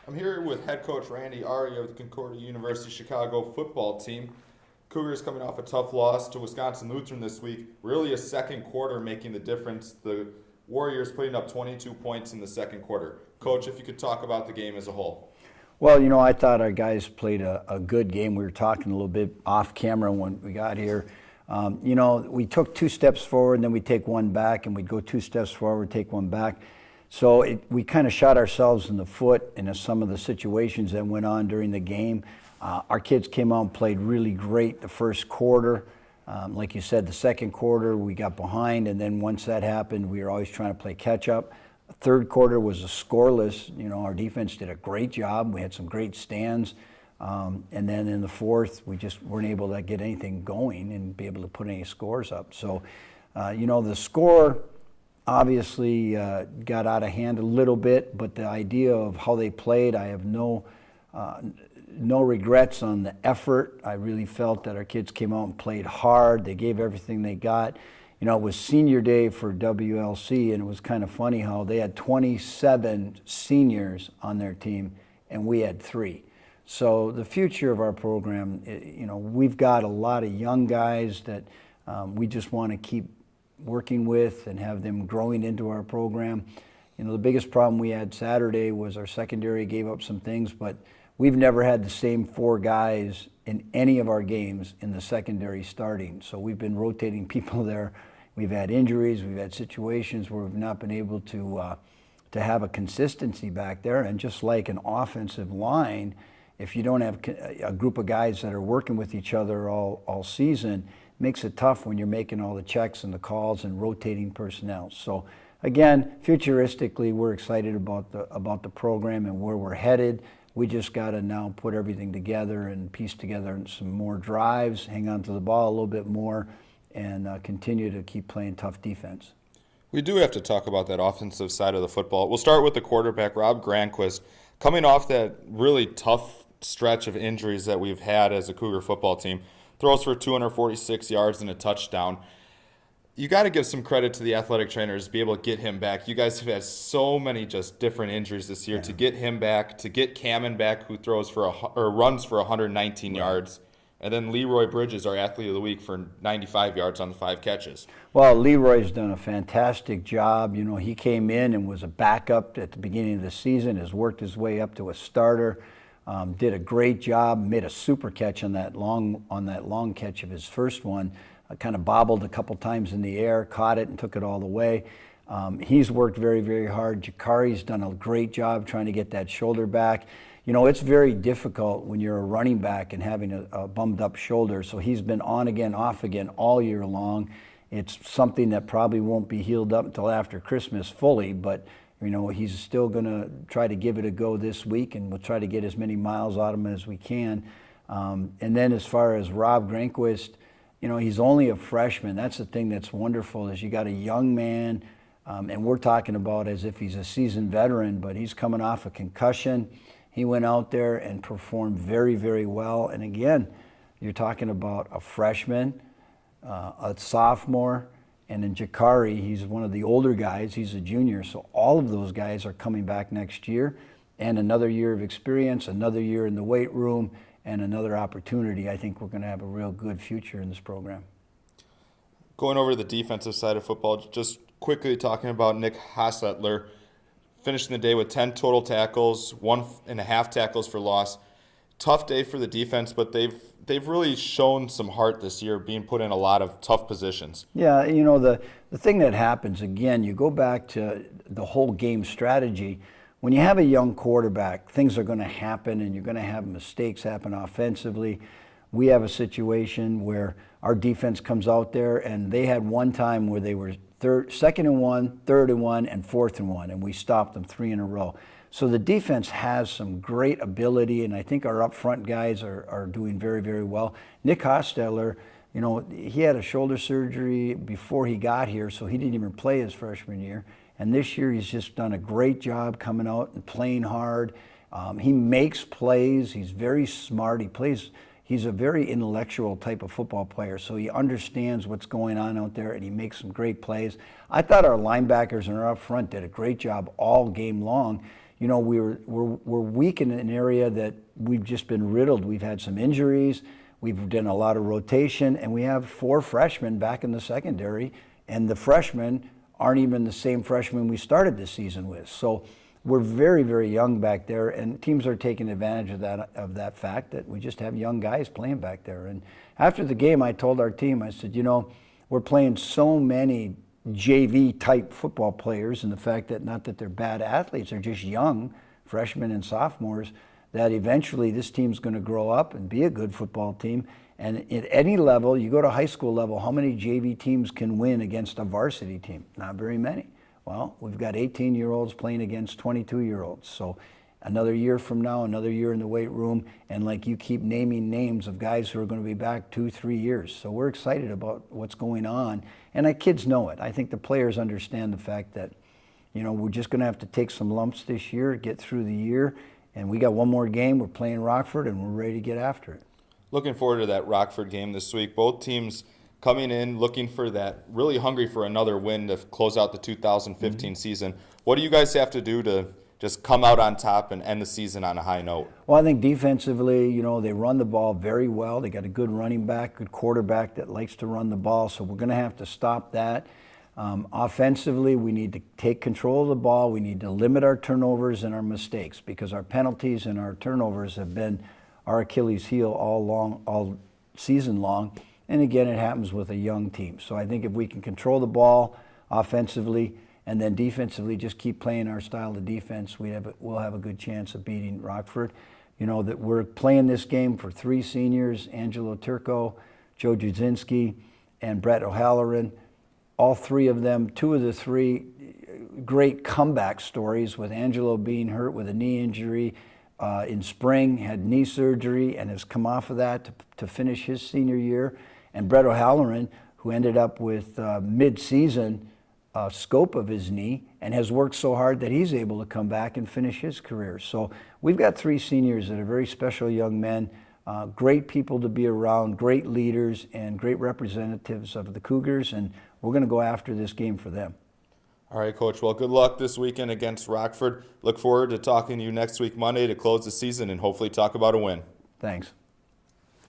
I'm here with head coach Randy Awrey of the Concordia University Chicago football team. Cougars coming off a tough loss to Wisconsin Lutheran this week. Really a second quarter making the difference. The Warriors putting up 22 points in the second quarter. Coach, if you could talk about the game as a whole. Well, I thought our guys played a good game. We were talking a little bit off camera when we got here. We took 2 steps forward, and then we take 1 back, and we'd go 2 steps forward, take 1 back. So we kind of shot ourselves in the foot in some of the situations that went on during the game. Our kids came out and played really great the first quarter. Like you said, the second quarter we got behind, and then once that happened, we were always trying to play catch up. Third quarter was a scoreless. Our defense did a great job. We had some great stands. And then in the fourth, we just weren't able to get anything going and be able to put any scores up. So, the score obviously got out of hand a little bit, but the idea of how they played, I have no regrets on the effort. I really felt that our kids came out and played hard. They gave everything they got. It was senior day for WLC, and it was kind of funny how they had 27 seniors on their team, and we had 3. So the future of our program, we've got a lot of young guys that we just want to keep working with and have them growing into our program. The biggest problem we had Saturday was our secondary gave up some things, but we've never had the same 4 guys in any of our games in the secondary starting. So we've been rotating people there. We've had injuries, we've had situations where we've not been able to have a consistency back there. And just like an offensive line, if you don't have a group of guys that are working with each other all season, it makes it tough when you're making all the checks and the calls and rotating personnel. So again, futuristically, we're excited about the program and where we're headed. We just got to now put everything together and piece together some more drives, hang on to the ball a little bit more, and continue to keep playing tough defense. We do have to talk about that offensive side of the football. We'll start with the quarterback, Rob Granquist, coming off that really tough stretch of injuries that we've had as a Cougar football team. Throws for 246 yards and a touchdown. You got to give some credit to the athletic trainers to be able to get him back. You guys have had so many just different injuries this year. To get him back, to get Cameron back, who runs for 119 yards, and then Leroy Bridges, our athlete of the week, for 95 yards on the 5 catches. Well, Leroy's done a fantastic job. He came in and was a backup at the beginning of the season, has worked his way up to a starter. Did a great job, made a super catch on that long catch of his first one. Kind of bobbled a couple times in the air, caught it and took it all the way. He's worked very, very hard. Jakari's done a great job trying to get that shoulder back. It's very difficult when you're a running back and having a bummed up shoulder. So he's been on again, off again all year long. It's something that probably won't be healed up until after Christmas fully, but he's still going to try to give it a go this week, and we'll try to get as many miles out of him as we can. And then as far as Rob Granquist, he's only a freshman. That's the thing that's wonderful is you got a young man, and we're talking about as if he's a seasoned veteran, but he's coming off a concussion. He went out there and performed very, very well. And again, you're talking about a freshman, a sophomore, and in Jakari, he's one of the older guys. He's a junior. So all of those guys are coming back next year, and another year of experience, another year in the weight room, and another opportunity. I think we're going to have a real good future in this program. Going over to the defensive side of football, just quickly talking about Nick Hostetler, finishing the day with 10 total tackles, 1.5 tackles for loss. Tough day for the defense, but they've really shown some heart this year, being put in a lot of tough positions. Yeah, the thing that happens, again, you go back to the whole game strategy. When you have a young quarterback, things are going to happen, and you're going to have mistakes happen offensively. We have a situation where our defense comes out there, and they had one time where they were 2nd and 1, 3rd and 1, and 4th and 1, and we stopped them 3 in a row. So the defense has some great ability, and I think our up front guys are doing very, very well. Nick Hostetler, he had a shoulder surgery before he got here, so he didn't even play his freshman year. And this year he's just done a great job coming out and playing hard. He makes plays. He's very smart. He's a very intellectual type of football player, so he understands what's going on out there, and he makes some great plays. I thought our linebackers and our up front did a great job all game long. we're weak in an area that we've just been riddled. We've had some injuries, we've done a lot of rotation, and we have 4 freshmen back in the secondary, and the freshmen aren't even the same freshmen we started this season with. So we're very, very young back there, and teams are taking advantage of that fact that we just have young guys playing back there. And after the game, I told our team, I said, we're playing so many JV type football players, and the fact that not that they're bad athletes, they're just young freshmen and sophomores, that eventually this team's going to grow up and be a good football team. And at any level, you go to high school level, how many JV teams can win against a varsity team? Not very many. Well, we've got 18-year-olds playing against 22-year-olds. So another year from now, another year in the weight room, and like you keep naming names of guys who are going to be back 2-3 years. So we're excited about what's going on, and our kids know it. I think the players understand the fact that, we're just going to have to take some lumps this year, get through the year, and we got one more game. We're playing Rockford, and we're ready to get after it. Looking forward to that Rockford game this week. Both teams coming in looking for that, really hungry for another win to close out the 2015 season. What do you guys have to do to just come out on top and end the season on a high note? Well, I think defensively, they run the ball very well. They got a good running back, good quarterback that likes to run the ball, so we're going to have to stop that. Offensively, we need to take control of the ball. We need to limit our turnovers and our mistakes, because our penalties and our turnovers have been our Achilles heel all season long. And again, it happens with a young team. So I think if we can control the ball offensively and then defensively just keep playing our style of defense, we'll have a good chance of beating Rockford. That we're playing this game for 3 seniors, Angelo Turco, Joe Judzinski, and Brett O'Halloran. All 3 of them, 2 of the 3 great comeback stories, with Angelo being hurt with a knee injury in spring, had knee surgery, and has come off of that to finish his senior year. And Brett O'Halloran, who ended up with mid-season scope of his knee and has worked so hard that he's able to come back and finish his career. So we've got 3 seniors that are very special young men, great people to be around, great leaders, and great representatives of the Cougars, and we're going to go after this game for them. All right, Coach. Well, good luck this weekend against Rockford. Look forward to talking to you next week, Monday, to close the season and hopefully talk about a win. Thanks.